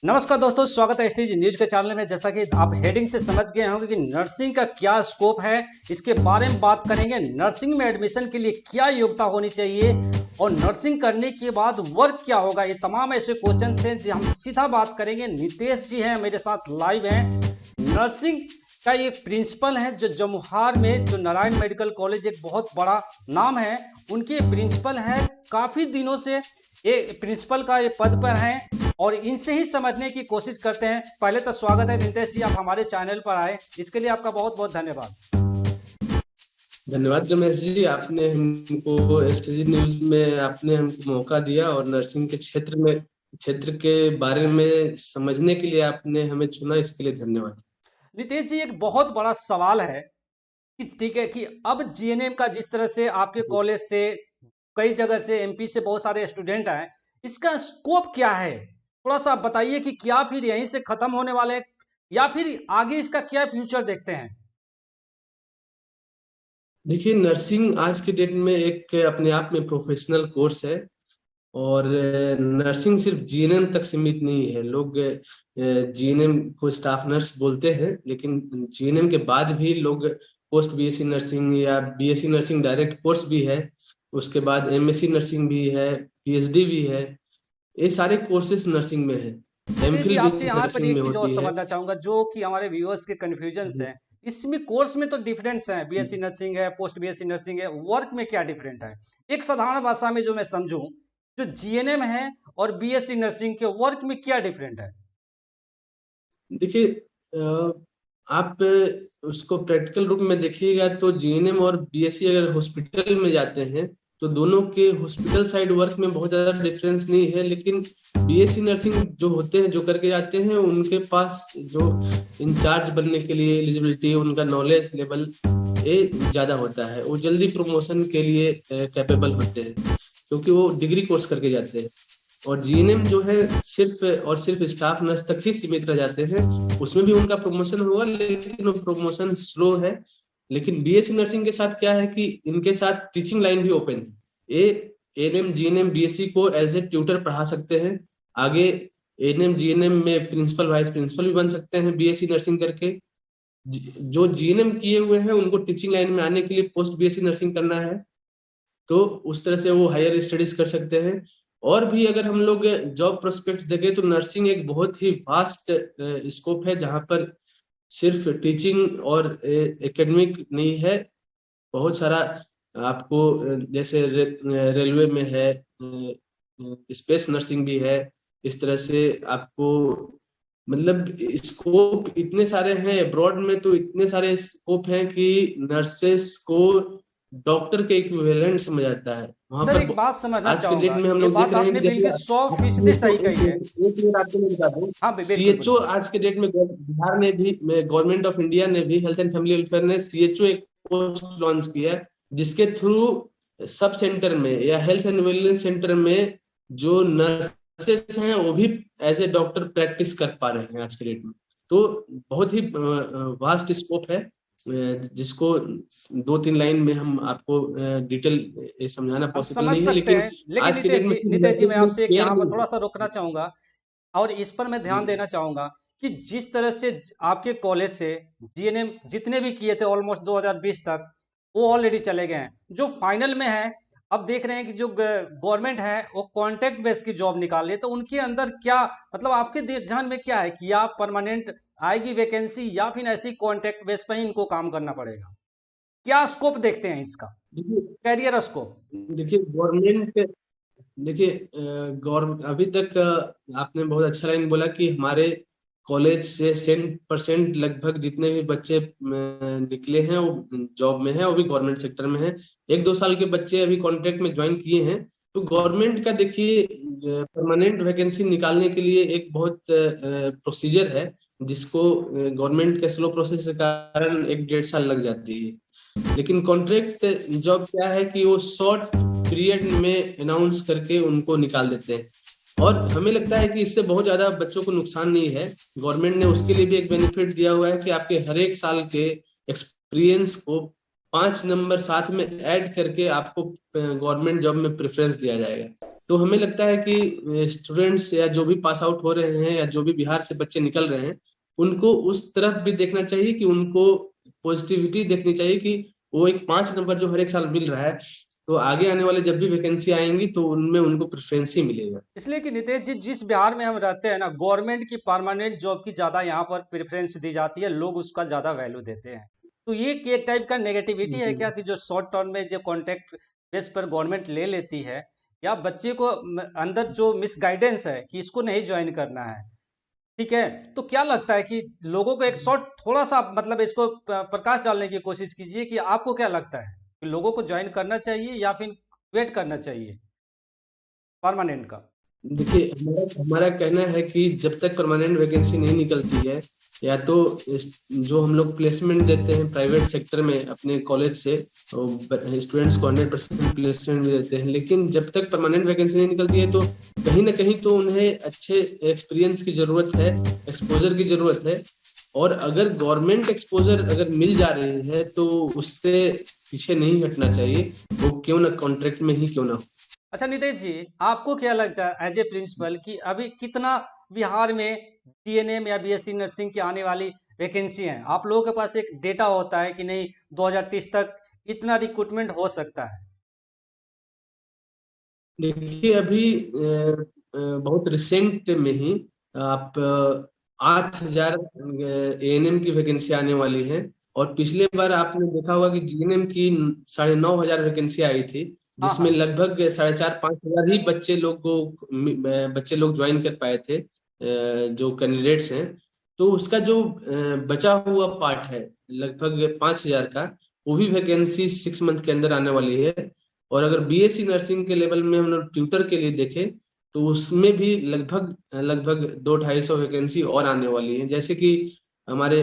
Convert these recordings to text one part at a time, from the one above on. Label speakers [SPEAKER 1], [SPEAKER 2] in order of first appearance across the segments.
[SPEAKER 1] नमस्कार दोस्तों, स्वागत है एसटीजी न्यूज के चैनल में। जैसा कि आप हेडिंग से समझ गए होंगे कि नर्सिंग का क्या स्कोप है, इसके बारे में बात करेंगे। नर्सिंग में एडमिशन के लिए क्या योग्यता होनी चाहिए और नर्सिंग करने के बाद वर्क क्या होगा, ये तमाम ऐसे क्वेश्चन हैं जो हम सीधा बात करेंगे। नितेश जी हैं मेरे साथ लाइव हैं। नर्सिंग का ये प्रिंसिपल है जो जमुहार में, जो नारायण मेडिकल कॉलेज एक बहुत बड़ा नाम है, उनके प्रिंसिपल है। काफी दिनों से ये प्रिंसिपल का ये पद पर हैं और इनसे ही समझने की कोशिश करते हैं। पहले तो स्वागत है नितेश जी, आप हमारे चैनल पर आए, इसके लिए आपका बहुत बहुत धन्यवाद।
[SPEAKER 2] धन्यवाद रमेश जी, आपने हमको एसटीजी न्यूज में आपने हमको मौका दिया और नर्सिंग के क्षेत्र के बारे में समझने के लिए आपने हमें चुना, इसके लिए धन्यवाद।
[SPEAKER 1] नितेश जी, एक बहुत बड़ा सवाल है कि ठीक है कि अब जीएनएम का जिस तरह से आपके कॉलेज से, कई जगह से, एमपी से बहुत सारे स्टूडेंट आए, इसका स्कोप क्या है? थोड़ा सा आप बताइए कि क्या फिर यहीं से खत्म होने वाले हैं या फिर आगे इसका क्या फ्यूचर देखते हैं?
[SPEAKER 2] देखिए, नर्सिंग आज के डेट में एक अपने आप में प्रोफेशनल कोर्स है और नर्सिंग सिर्फ जीएनएम तक सीमित नहीं है। लोग जीएनएम को स्टाफ नर्स बोलते हैं, लेकिन जीएनएम के बाद भी लोग पोस्ट बीएससी नर्सिंग या बीएससी नर्सिंग डायरेक्ट कोर्स भी है, उसके बाद एमएससी नर्सिंग भी है, पीएचडी भी है। ये सारे कोर्सेस नर्सिंग में है।
[SPEAKER 1] नितेश जी,
[SPEAKER 2] एमफिल भी
[SPEAKER 1] आपसे यहाँ पर
[SPEAKER 2] नर्सिंग
[SPEAKER 1] एक
[SPEAKER 2] में
[SPEAKER 1] चीज और
[SPEAKER 2] होती है।
[SPEAKER 1] समझना चाहूंगा जो कि हमारे व्यूअर्स के कंफ्यूजन है। इसमें कोर्स में तो डिफरेंस है, बीएससी नर्सिंग है, पोस्ट बीएससी नर्सिंग है, वर्क में क्या डिफरेंट है? एक साधारण भाषा में जो मैं समझूं, जो जीएनएम है और बीएससी नर्सिंग के वर्क में क्या डिफरेंट है?
[SPEAKER 2] देखिए, आप उसको प्रैक्टिकल रूप में देखिएगा तो जीएनएम और बीएससी अगर हॉस्पिटल में जाते हैं तो दोनों के हॉस्पिटल साइड वर्क में बहुत ज्यादा डिफरेंस नहीं है, लेकिन बीएससी नर्सिंग जो होते हैं, जो करके जाते हैं, उनके पास जो इंचार्ज बनने के लिए एलिजिबिलिटी, उनका नॉलेज लेवल ये ज्यादा होता है। वो जल्दी प्रमोशन के लिए कैपेबल होते हैं क्योंकि वो डिग्री कोर्स करके जाते हैं। और जीएनएम जो है सिर्फ और सिर्फ स्टाफ नर्स तक ही सीमित रह जाते हैं। उसमें भी उनका प्रमोशन होगा, लेकिन वो प्रमोशन स्लो है। लेकिन बीएससी नर्सिंग के साथ क्या है कि इनके साथ टीचिंग लाइन भी ओपन है। ये एएनएम जीएनएम बीएससी को एज ए ट्यूटर पढ़ा सकते हैं। आगे एएनएम जीएनएम में प्रिंसिपल वाइस प्रिंसिपल भी बन सकते हैं बीएससी नर्सिंग करके। जो जीएनएम किए हुए हैं उनको टीचिंग लाइन में आने के लिए पोस्ट बीएससी नर्सिंग करना है, तो उस तरह से वो हायर स्टडीज कर सकते हैं। और भी अगर हम लोग जॉब प्रोस्पेक्ट्स देखें तो नर्सिंग एक बहुत ही वास्ट स्कोप है, जहां पर सिर्फ टीचिंग और एकेडमिक नहीं है। बहुत सारा आपको जैसे रेलवे में है, स्पेस नर्सिंग भी है। इस तरह से आपको मतलब स्कोप इतने सारे हैं। अब्रॉड में तो इतने सारे स्कोप हैं कि नर्सेस को डॉक्टर के इक्विवेलेंट समझ आता है वहां
[SPEAKER 1] सर, एक
[SPEAKER 2] पर।
[SPEAKER 1] बात समझना
[SPEAKER 2] आज के डेट
[SPEAKER 1] चाहूंगा,
[SPEAKER 2] में हम
[SPEAKER 1] ये
[SPEAKER 2] लोग देख
[SPEAKER 1] बात
[SPEAKER 2] रहे हैं
[SPEAKER 1] आपने
[SPEAKER 2] कि जैसे
[SPEAKER 1] बिल्कुल 100% सही कही है।
[SPEAKER 2] एक मिनट आपको मैं बता दूं,
[SPEAKER 1] हाँ बिल्कुल
[SPEAKER 2] सीएचओ
[SPEAKER 1] बिल्कुल।
[SPEAKER 2] आज के डेट में बिहार ने भी, गवर्नमेंट ऑफ इंडिया ने भी, हेल्थ एंड फैमिली वेलफेयर ने सीएचओ एक पोस्ट लॉन्च किया है, जिसके थ्रू सब सेंटर में या हेल्थ एंड वेलनेस सेंटर में जो नर्सेस हैं वो भी एज ए डॉक्टर प्रैक्टिस कर पा रहे हैं आज के डेट में। तो बहुत ही वास्ट स्कोप है, जिसको 2-3 लाइन में हम आपको डिटेल समझाना
[SPEAKER 1] हम
[SPEAKER 2] पॉसिबल
[SPEAKER 1] समझ
[SPEAKER 2] नहीं है।
[SPEAKER 1] सकते
[SPEAKER 2] लेकिन
[SPEAKER 1] हैं, लेकिन
[SPEAKER 2] आज के डेट में
[SPEAKER 1] नितेश जी, मैं आपसे एक
[SPEAKER 2] केयर
[SPEAKER 1] यहाँ पर
[SPEAKER 2] भी
[SPEAKER 1] थोड़ा सा रोकना चाहूंगा और इस पर मैं
[SPEAKER 2] जी
[SPEAKER 1] ध्यान
[SPEAKER 2] जी
[SPEAKER 1] देना चाहूंगा कि जिस तरह से आपके कॉलेज से जीएनएम जितने भी किए थे ऑलमोस्ट 2020 तक, वो ऑलरेडी चले गए हैं। जो फाइनल में है, अब देख रहे हैं कि जो गवर्नमेंट है वो कॉन्ट्रैक्ट बेस की जॉब निकाल रही है, तो उनके अंदर क्या मतलब आपके ध्यान में क्या है कि या परमानेंट आएगी वैकेंसी या फिर ऐसी कॉन्ट्रैक्ट बेस पर ही इनको काम करना पड़ेगा? क्या स्कोप देखते हैं इसका,
[SPEAKER 2] देखिए
[SPEAKER 1] कैरियर स्कोप?
[SPEAKER 2] देखिए गवर्नमेंट देखिए गवर्नमेंट अभी तक आपने बहुत अच्छा लाइन बोला कि हमारे कॉलेज से 100% लगभग जितने भी बच्चे निकले हैं वो जॉब में हैं, वो भी गवर्नमेंट सेक्टर में हैं। 1-2 साल के बच्चे अभी कॉन्ट्रैक्ट में ज्वाइन किए हैं। तो गवर्नमेंट का देखिए परमानेंट वैकेंसी निकालने के लिए एक बहुत प्रोसीजर है, जिसको गवर्नमेंट के स्लो प्रोसेस के कारण 1-1.5 साल लग जाती है। लेकिन कॉन्ट्रैक्ट जॉब क्या है कि वो शॉर्ट पीरियड में अनाउंस करके उनको निकाल देते हैं, और हमें लगता है कि इससे बहुत ज्यादा बच्चों को नुकसान नहीं है। गवर्नमेंट ने उसके लिए भी एक बेनिफिट दिया हुआ है कि आपके हर एक साल के एक्सपीरियंस को 5 नंबर साथ में ऐड करके आपको गवर्नमेंट जॉब में प्रेफरेंस दिया जाएगा। तो हमें लगता है कि स्टूडेंट्स या जो भी पास आउट हो रहे हैं या जो भी बिहार से बच्चे निकल रहे हैं, उनको उस तरफ भी देखना चाहिए कि उनको पॉजिटिविटी देखनी चाहिए कि वो एक 5 नंबर जो हर एक साल मिल रहा है, तो आगे आने वाले जब भी वैकेंसी आएंगी तो उनमें उनको प्रेफरेंस ही मिलेगा।
[SPEAKER 1] इसलिए कि नितेश जी, जिस बिहार में हम रहते हैं ना, गवर्नमेंट की परमानेंट जॉब की ज़्यादा यहाँ पर प्रेफरेंस दी जाती है, लोग उसका ज़्यादा वैल्यू देते हैं। तो ये कि एक टाइप का नेगेटिविटी है
[SPEAKER 2] जी।
[SPEAKER 1] क्या, कि जो शॉर्ट टर्म में जो कॉन्ट्रैक्ट बेस पर गवर्नमेंट ले लेती है, या बच्चे को अंदर जो मिसगाइडेंस है कि इसको नहीं ज्वाइन करना है, ठीक है? तो क्या लगता है कि लोगों को एक शॉर्ट थोड़ा सा मतलब इसको प्रकाश डालने की कोशिश कीजिए कि आपको क्या लगता है कि लोगों को ज्वाइन करना चाहिए या फिर वेट करना चाहिए परमानेंट का?
[SPEAKER 2] देखिए, हमारा हमारा कहना है कि जब तक परमानेंट वैकेंसी नहीं निकलती है, या तो जो हम लोग प्लेसमेंट देते हैं प्राइवेट सेक्टर में अपने कॉलेज से, स्टूडेंट्स को 100% प्लेसमेंट भी देते हैं, लेकिन जब तक परमानेंट वैकेंसी नहीं निकलती है तो कहीं ना कहीं तो उन्हें अच्छे एक्सपीरियंस की जरूरत है, एक्सपोजर की जरूरत है। और अगर गवर्नमेंट एक्सपोजर अगर मिल जा रही है तो उससे पीछे नहीं हटना चाहिए, वो क्यों ना कॉन्ट्रैक्ट में ही क्यों ना हो।
[SPEAKER 1] अच्छा नितेश जी, आपको क्या लगता है एज ए प्रिंसिपल कि अभी कितना बिहार में जीएनएम या बीएससी नर्सिंग की आने वाली वैकेंसी हैं? आप लोगों के पास एक डेटा होता है कि नहीं 2030 तक इतना रिक्रूटमेंट हो सकता है?
[SPEAKER 2] देखिए, अभी बहुत रिसेंट में ही आप 8,000 एएनएम की वैकेंसी आने वाली है। और पिछले बार आपने देखा होगा कि जीएनएम की 9,500 वैकेंसी आई थी,
[SPEAKER 1] हाँ
[SPEAKER 2] जिसमें
[SPEAKER 1] हाँ।
[SPEAKER 2] लगभग 4,500-5,000 ही बच्चे लोग ज्वाइन कर पाए थे, जो कैंडिडेट्स हैं। तो उसका जो बचा हुआ पार्ट है लगभग 5,000 का, वो भी वैकेंसी 6 मंथ के अंदर आने वाली है। और अगर बीएससी नर्सिंग के लेवल में हम लोग ट्यूटर के लिए देखें तो उसमें भी लगभग लगभग 200-250 वैकेंसी और आने वाली है। जैसे कि हमारे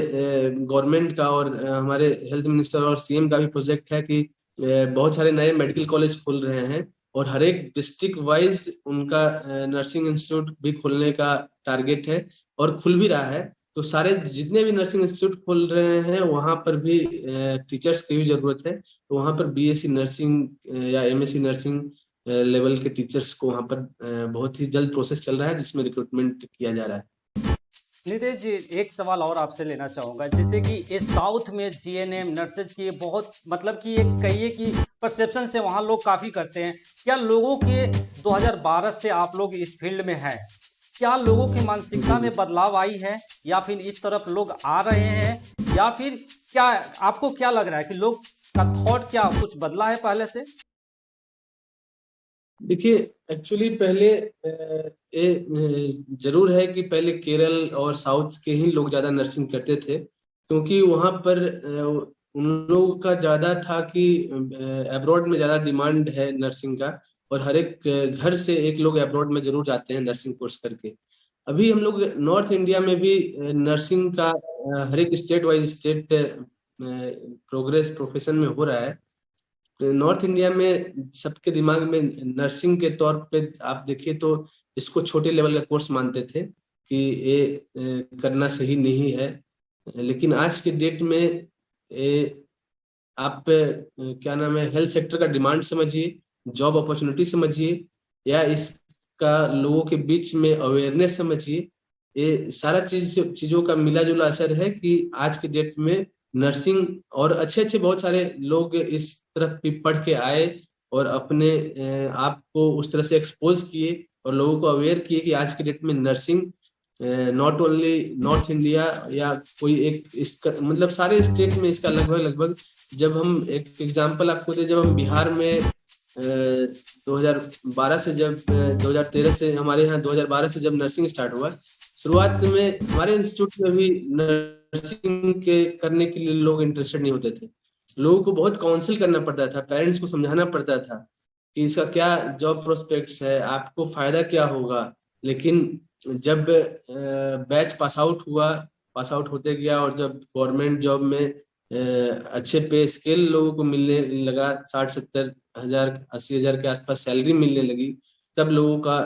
[SPEAKER 2] गवर्नमेंट का और हमारे हेल्थ मिनिस्टर और सीएम का भी प्रोजेक्ट है कि बहुत सारे नए मेडिकल कॉलेज खुल रहे हैं, और हर एक डिस्ट्रिक्ट वाइज उनका नर्सिंग इंस्टीट्यूट भी खुलने का टारगेट है, और खुल भी रहा है। तो सारे जितने भी नर्सिंग इंस्टीट्यूट खुल रहे हैं वहां पर भी टीचर्स की भी जरूरत है। तो वहां पर बीएससी नर्सिंग या एमएससी नर्सिंग लेवल के टीचर्स को वहां पर बहुत ही जल्द प्रोसेस चल रहा है, जिसमें रिक्रूटमेंट किया जा रहा है।
[SPEAKER 1] नितेश जी, एक सवाल और आपसे लेना चाहूँगा, जैसे कि ये साउथ में जीएनएम नर्सेज की बहुत मतलब कि एक कहिए कि परसेप्शन से वहाँ लोग काफ़ी करते हैं। क्या लोगों के 2012 से आप लोग इस फील्ड में हैं, क्या लोगों की मानसिकता में
[SPEAKER 2] जी।
[SPEAKER 1] बदलाव आई है, या फिर इस तरफ लोग आ रहे हैं, या फिर क्या आपको क्या लग रहा है कि लोग का थॉट क्या कुछ बदला है पहले से?
[SPEAKER 2] देखिए, एक्चुअली पहले ये जरूर है कि पहले केरल और साउथ के ही लोग ज्यादा नर्सिंग करते थे, क्योंकि वहां पर उन लोगों का ज्यादा था कि अब्रॉड में ज्यादा डिमांड है नर्सिंग का, और हर एक घर से एक लोग अब्रॉड में जरूर जाते हैं नर्सिंग कोर्स करके। अभी हम लोग नॉर्थ इंडिया में भी नर्सिंग का हर एक state wise state progress profession में हो रहा है। नॉर्थ इंडिया में सबके दिमाग में नर्सिंग के तौर पे आप देखिए तो इसको छोटे लेवल का कोर्स मानते थे कि ये करना सही नहीं है। लेकिन आज के डेट में आप क्या नाम है, हेल्थ सेक्टर का डिमांड समझिए, जॉब अपॉर्चुनिटी समझिए, या इसका लोगों के बीच में अवेयरनेस समझिए, ये सारा चीजों का मिला जुला असर है कि आज के डेट में नर्सिंग और अच्छे अच्छे बहुत सारे लोग इस तरफ भी पढ़ के आए, और अपने आप को उस तरह से एक्सपोज किए और लोगों को अवेयर किए कि आज के डेट में nursing not only north India या कोई एक इसका मतलब सारे स्टेट में इसका लगभग लगभग, जब हम एक एग्जांपल आपको दे, जब हम बिहार में 2012 से जब 2013 से हमारे यहाँ 2012 से जब नर्सिंग स्टार्ट हुआ, शुरुआत में हमारे इंस्टीट्यूट में भी नर्सिंग के करने के लिए लोग इंटरेस्टेड नहीं होते थे। लोगों को बहुत काउंसिल करना पड़ता था, पेरेंट्स को समझाना पड़ता था कि इसका क्या जॉब प्रोस्पेक्ट्स है, आपको फायदा क्या होगा। लेकिन जब बैच पास आउट होते गया, और जब गवर्नमेंट जॉब में अच्छे पे स्केल लोगों को मिलने लगा, 60-70 हजार 80 हजार के आसपास सैलरी मिलने लगी, तब लोगों का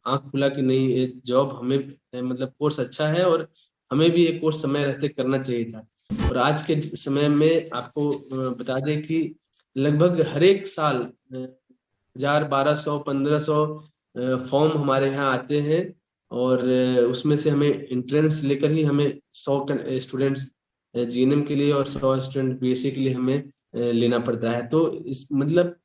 [SPEAKER 2] आंख खुला कि नहीं, ये जॉब हमें मतलब कोर्स अच्छा है और हमें भी ये कोर्स समय रहते करना चाहिए था। और आज के समय में आपको बता दें कि लगभग हर एक साल 1,000, 1,200, 1,500 फॉर्म हमारे यहाँ आते हैं, और उसमें से हमें एंट्रेंस लेकर ही हमें 100 स्टूडेंट्स जीएनएम के लिए और 100 स्टूडेंट बीएससी के लिए हमें लेना पड़ता है। तो इस मतलब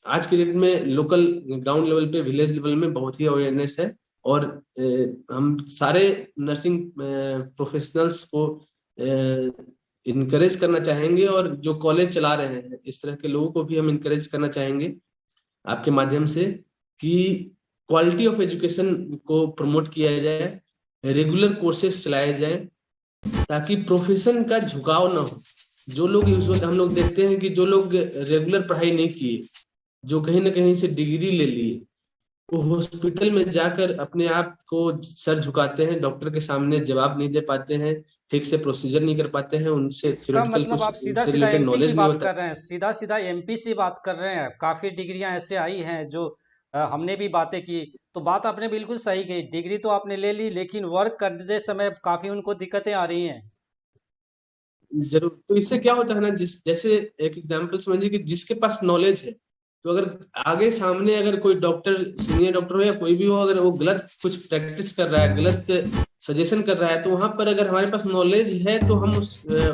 [SPEAKER 2] आज के डेट में लोकल ग्राउंड लेवल पे, विलेज लेवल में बहुत ही अवेयरनेस है, और हम सारे नर्सिंग प्रोफेशनल्स को इनकरेज करना चाहेंगे, और जो कॉलेज चला रहे हैं इस तरह के लोगों को भी हम इनकरेज करना चाहेंगे आपके माध्यम से कि क्वालिटी ऑफ एजुकेशन को प्रमोट किया जाए, रेगुलर कोर्सेज चलाए जाए, ताकि प्रोफेशन का झुकाव ना हो। जो लोग यूजुअली हम लोग देखते हैं कि जो लोग रेगुलर पढ़ाई नहीं किए, जो कहीं ना कहीं से डिग्री ले लिए, वो हॉस्पिटल में जाकर अपने आप को सर झुकाते हैं, डॉक्टर के सामने जवाब नहीं दे पाते हैं, ठीक से प्रोसीजर नहीं कर पाते हैं, उनसे
[SPEAKER 1] इसका
[SPEAKER 2] थ्योरेटिकल
[SPEAKER 1] मतलब
[SPEAKER 2] कुछ
[SPEAKER 1] आप सीधा
[SPEAKER 2] उनसे
[SPEAKER 1] सीधा
[SPEAKER 2] रिलेटेड
[SPEAKER 1] एमपी की
[SPEAKER 2] नॉलेज नहीं
[SPEAKER 1] बात
[SPEAKER 2] होता।
[SPEAKER 1] कर रहे हैं, सीधा सीधा एमपी से बात कर रहे हैं। काफी डिग्रियां ऐसे आई हैं जो हमने भी बातें की। तो बात आपने बिल्कुल सही की, डिग्री तो आपने ले ली, लेकिन वर्क करते समय काफी उनको दिक्कतें आ रही हैं।
[SPEAKER 2] जरूर। तो इससे क्या होता है ना, जैसे एक एग्जांपल समझिए कि जिसके पास नॉलेज है, तो अगर आगे सामने अगर कोई डॉक्टर, सीनियर डॉक्टर हो या कोई भी हो, अगर वो गलत कुछ प्रैक्टिस कर रहा है, गलत सजेशन कर रहा है, तो वहां पर अगर हमारे पास नॉलेज है तो हम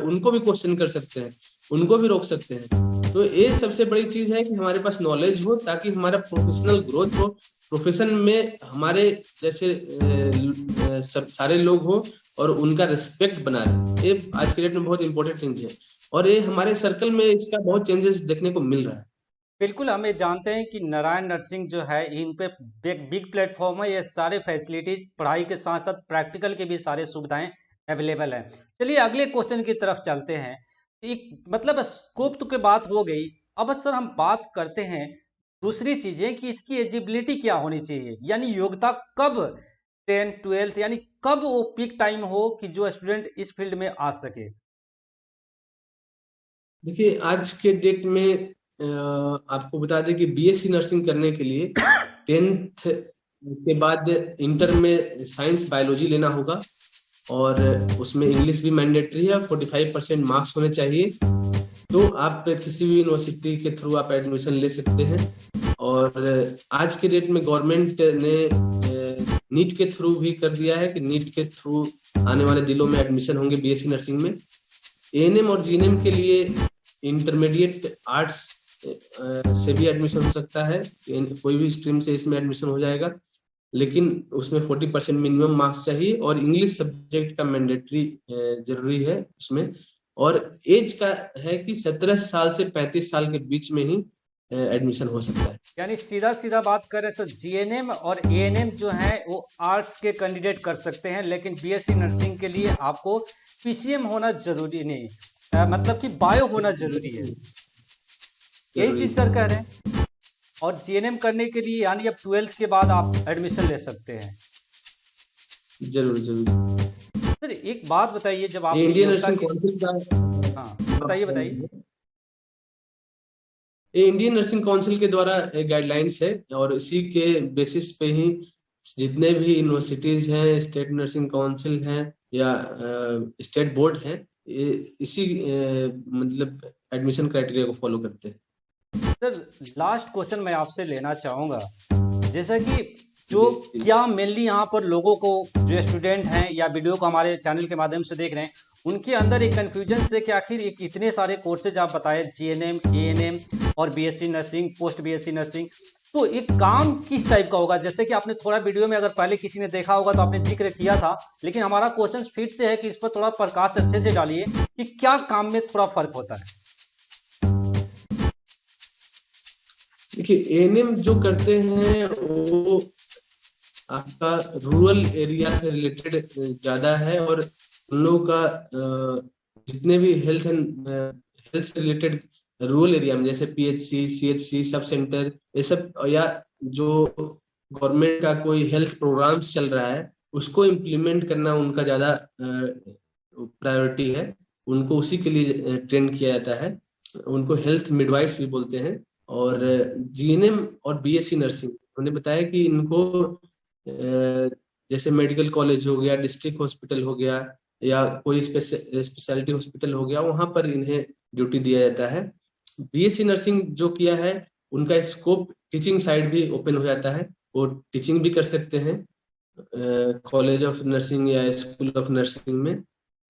[SPEAKER 2] उनको भी क्वेश्चन कर सकते हैं, उनको भी रोक सकते हैं। तो ये सबसे बड़ी चीज है कि हमारे पास नॉलेज हो, ताकि हमारा प्रोफेशनल ग्रोथ हो, प्रोफेशन में हमारे जैसे सब सारे लोग हो और उनका रिस्पेक्ट बना रहे। ये आज के डेट में बहुत इंपॉर्टेंट चीज है, और ये हमारे सर्कल में इसका बहुत चेंजेस देखने को मिल रहा है।
[SPEAKER 1] बिल्कुल, हम ये जानते हैं कि नारायण नर्सिंग जो है, इन पे बिग बिग प्लेटफॉर्म है। ये सारे फैसिलिटीज, पढ़ाई के साथ साथ प्रैक्टिकल की भी सारी सुविधाएं अवेलेबल हैं। चलिए अगले क्वेश्चन की तरफ चलते हैं। एक मतलब स्कोप तो की बात हो गई, अब सर हम बात करते हैं दूसरी चीजें कि इसकी एजिबिलिटी क्या होनी चाहिए, यानी योग्यता कब 10th 12th यानी कब वो पीक टाइम हो कि जो स्टूडेंट इस फील्ड में आ सके।
[SPEAKER 2] देखिए आज के डेट में आपको बता दें कि बीएससी नर्सिंग करने के लिए 10th के बाद इंटर में साइंस बायोलॉजी लेना होगा, और उसमें इंग्लिश भी मैंडेटरी है, 45% मार्क्स होने चाहिए। तो आप किसी भी यूनिवर्सिटी के थ्रू आप एडमिशन ले सकते हैं। और आज के डेट में गवर्नमेंट ने नीट के थ्रू भी कर दिया है कि नीट के थ्रू आने वाले दिनों में एडमिशन होंगे बीएससी नर्सिंग में। एएनएम और जीएनएम के लिए इंटरमीडिएट आर्ट्स से भी एडमिशन हो सकता है, कोई भी स्ट्रीम से इसमें एडमिशन हो जाएगा, लेकिन उसमें 40% मिनिमम मार्क्स चाहिए, और इंग्लिश सब्जेक्ट का मैंडेटरी जरूरी है उसमें। और एज का है कि 17 साल से 35 साल के बीच में ही एडमिशन हो सकता है।
[SPEAKER 1] यानी सीधा सीधा बात करें तो जीएनएम और एएनएम जो है वो आर्ट्स के कैंडिडेट कर सकते हैं, लेकिन बीएससी नर्सिंग के लिए आपको पीसीएम होना जरूरी नहीं, मतलब कि बायो होना जरूरी है, यही चीज सर कह रहे हैं। और जीएनएम करने के लिए यानी अब 12th के बाद आप एडमिशन ले सकते हैं।
[SPEAKER 2] जरूर जरूर।
[SPEAKER 1] सर एक बात बताइए, जब आप
[SPEAKER 2] इंडियन नर्सिंग काउंसिल का,
[SPEAKER 1] हाँ बताइए बताइए।
[SPEAKER 2] ये इंडियन नर्सिंग काउंसिल के द्वारा गाइडलाइंस है, और इसी के बेसिस पे ही जितने भी यूनिवर्सिटीज हैं, स्टेट नर्सिंग काउंसिल हैं या स्टेट बोर्ड हैं, इसी मतलब एडमिशन क्राइटेरिया को फॉलो करते हैं।
[SPEAKER 1] सर लास्ट क्वेश्चन मैं आपसे लेना चाहूँगा, जैसा कि जो क्या मेनली यहाँ पर लोगों को, जो स्टूडेंट हैं या वीडियो को हमारे चैनल के माध्यम से देख रहे हैं, उनके अंदर एक कन्फ्यूजन से कि आखिर इतने सारे कोर्सेज आप बताए, जीएनएम, एएनएम और BSc nursing, post BSc nursing, तो एक काम किस टाइप का होगा? जैसे कि आपने थोड़ा वीडियो में अगर पहले किसी ने देखा होगा तो आपने जिक्र किया था, लेकिन हमारा क्वेश्चन फिर से है कि इस पर थोड़ा प्रकाश अच्छे से डालिए कि क्या काम में थोड़ा फर्क होता है।
[SPEAKER 2] देखिए एएनएम जो करते हैं वो आपका रूरल एरिया से रिलेटेड ज्यादा है, और उन लोगों का जितने भी हेल्थ से रिलेटेड रूरल एरिया में, जैसे पीएचसी, सीएचसी, सब सेंटर, ये सब, या जो गवर्नमेंट का कोई हेल्थ प्रोग्राम्स चल रहा है उसको इम्प्लीमेंट करना उनका ज्यादा प्रायोरिटी है। उनको उसी के लिए ट्रेन किया जाता है, उनको हेल्थ मिडवाइफ्स भी बोलते हैं। और जीएनएम और बीएससी नर्सिंग उन्होंने बताया कि इनको जैसे मेडिकल कॉलेज हो गया, डिस्ट्रिक्ट हॉस्पिटल हो गया, या कोई स्पेशलिटी हॉस्पिटल हो गया, वहां पर इन्हें ड्यूटी दिया जाता है। बीएससी नर्सिंग जो किया है उनका स्कोप टीचिंग साइड भी ओपन हो जाता है, वो टीचिंग भी कर सकते हैं कॉलेज ऑफ नर्सिंग या स्कूल ऑफ नर्सिंग में।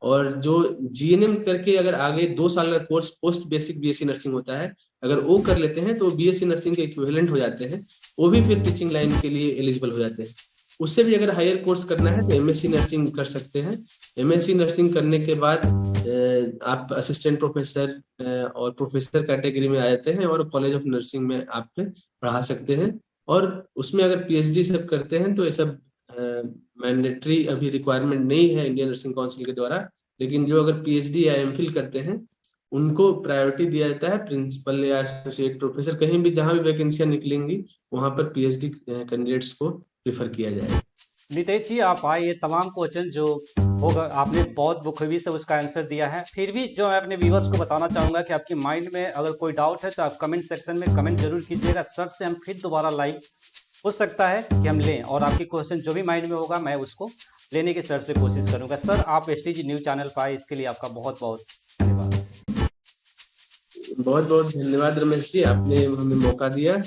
[SPEAKER 2] और जो जीएनएम करके अगर आगे 2 साल का course post basic BSc nursing होता है, अगर वो कर लेते हैं तो बीएससी नर्सिंग के इक्विवेलेंट हो जाते हैं, वो भी फिर टीचिंग लाइन के लिए एलिजिबल हो जाते हैं। उससे भी अगर हायर कोर्स करना है तो एमएससी नर्सिंग कर सकते हैं। एमएससी नर्सिंग करने के बाद आप असिस्टेंट प्रोफेसर और प्रोफेसर कैटेगरी में आ जाते हैं और कॉलेज ऑफ नर्सिंग में आप पढ़ा सकते हैं। और उसमें अगर पीएचडी सब करते हैं तो ये सब मैंडेटरी अभी रिक्वायरमेंट नहीं है इंडियन नर्सिंग काउंसिल के द्वारा, लेकिन जो अगर पीएचडी या एमफिल करते हैं उनको प्रायोरिटी दिया जाता है। प्रिंसिपल या एसोसिएट प्रोफेसर कहीं भी जहां भी वैकेंसियां निकलेंगी वहां पर पीएचडी कैंडिडेट्स को प्रेफर किया जाएगा।
[SPEAKER 1] नितेश जी, आप आए ये तमाम क्वेश्चन जो होगा आपने बहुत बखूबी से उसका आंसर दिया है। फिर भी जो मैं अपने व्यूअर्स को बताना चाहूंगा कि आपके माइंड में अगर कोई डाउट है तो आप कमेंट सेक्शन में कमेंट जरूर कीजिएगा। सर से हम फिर दोबारा लाइव हो सकता है कि हम लें, और आपके क्वेश्चन जो भी माइंड में होगा मैं उसको लेने की सर से कोशिश करूंगा। सर, आप एसटीजी न्यूज चैनल पर आए, इसके लिए आपका बहुत बहुत धन्यवाद।
[SPEAKER 2] बहुत बहुत धन्यवाद रमेश जी, आपने हमें मौका दिया।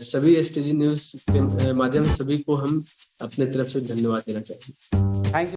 [SPEAKER 2] सभी एसटीजी न्यूज के माध्यम से सभी को हम अपने तरफ से धन्यवाद देना चाहेंगे।
[SPEAKER 1] Thank you.